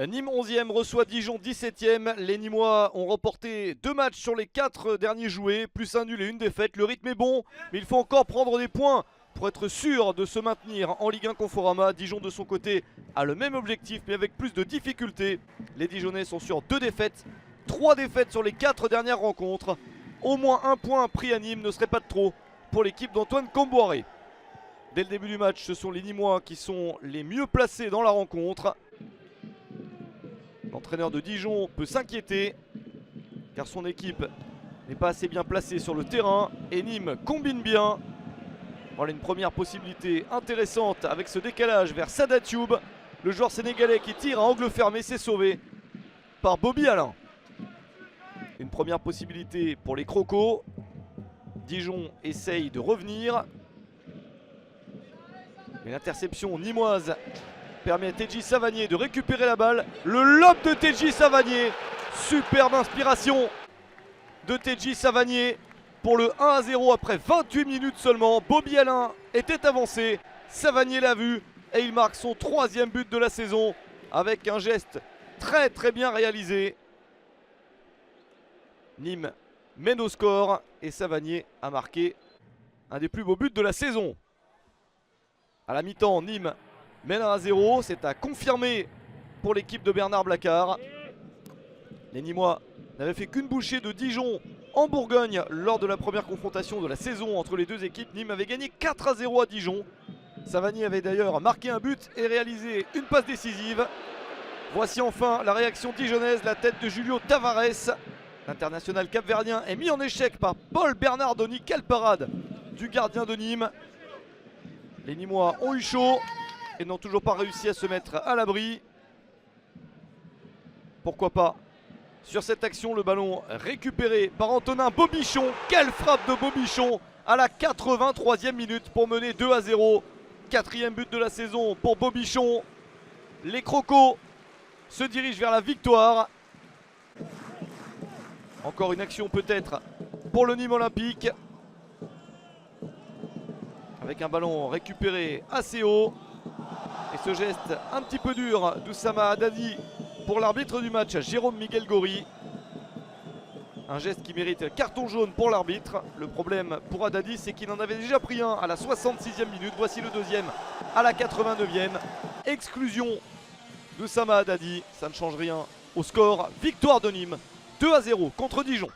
Nîmes 11e reçoit Dijon 17e. Les Nîmois ont remporté 2 matchs sur les 4 derniers joués, plus un nul et une défaite. Le rythme est bon, mais il faut encore prendre des points pour être sûr de se maintenir en Ligue 1 Conforama. Dijon de son côté a le même objectif mais avec plus de difficultés. Les Dijonnais sont sur 2 défaites, 3 défaites sur les 4 dernières rencontres. Au moins un point pris à Nîmes ne serait pas de trop pour l'équipe d'Antoine Comboiré. Dès le début du match, ce sont les Nîmois qui sont les mieux placés dans la rencontre. L'entraîneur de Dijon peut s'inquiéter car son équipe n'est pas assez bien placée sur le terrain et Nîmes combine bien. Voilà une première possibilité intéressante avec ce décalage vers Sada Thioub. Le joueur sénégalais qui tire à angle fermé, c'est sauvé par Bobby Alain. Une première possibilité pour les Crocos. Dijon essaye de revenir. Une interception nîmoise permet à Teji Savanier de récupérer la balle. Le lob de Teji Savanier. Superbe inspiration de Teji Savanier pour le 1-0 après 28 minutes seulement. Bobby Alain était avancé. Savanier l'a vu et il marque son 3e but de la saison avec un geste très bien réalisé. Nîmes mène au score et Savanier a marqué un des plus beaux buts de la saison. À la mi-temps, Nîmes mène 1-0, c'est à confirmer pour l'équipe de Bernard Blacard. Les Nîmois n'avaient fait qu'une bouchée de Dijon en Bourgogne lors de la première confrontation de la saison entre les deux équipes. Nîmes avait gagné 4-0 à Dijon. Savanier avait d'ailleurs marqué un but et réalisé une passe décisive. Voici enfin la réaction dijonnaise, la tête de Julio Tavares. L'international capverdien est mis en échec par Paul Bernardoni. Quelle parade du gardien de Nîmes. Les Nîmois ont eu chaud et n'ont toujours pas réussi à se mettre à l'abri. Pourquoi pas. Sur cette action, le ballon récupéré par Antonin Bobichon. Quelle frappe de Bobichon à la 83e minute pour mener 2-0. 4e but de la saison pour Bobichon. Les Crocos se dirigent vers la victoire. Encore une action peut-être pour le Nîmes Olympique. Avec un ballon récupéré assez haut. Et ce geste un petit peu dur d'Oussama Haddadi pour l'arbitre du match, Jérôme Miguel Gori. Un geste qui mérite carton jaune pour l'arbitre. Le problème pour Haddadi, c'est qu'il en avait déjà pris un à la 66e minute. Voici le deuxième à la 89e. Exclusion d'Oussama Haddadi. Ça ne change rien au score. Victoire de Nîmes 2-0 contre Dijon.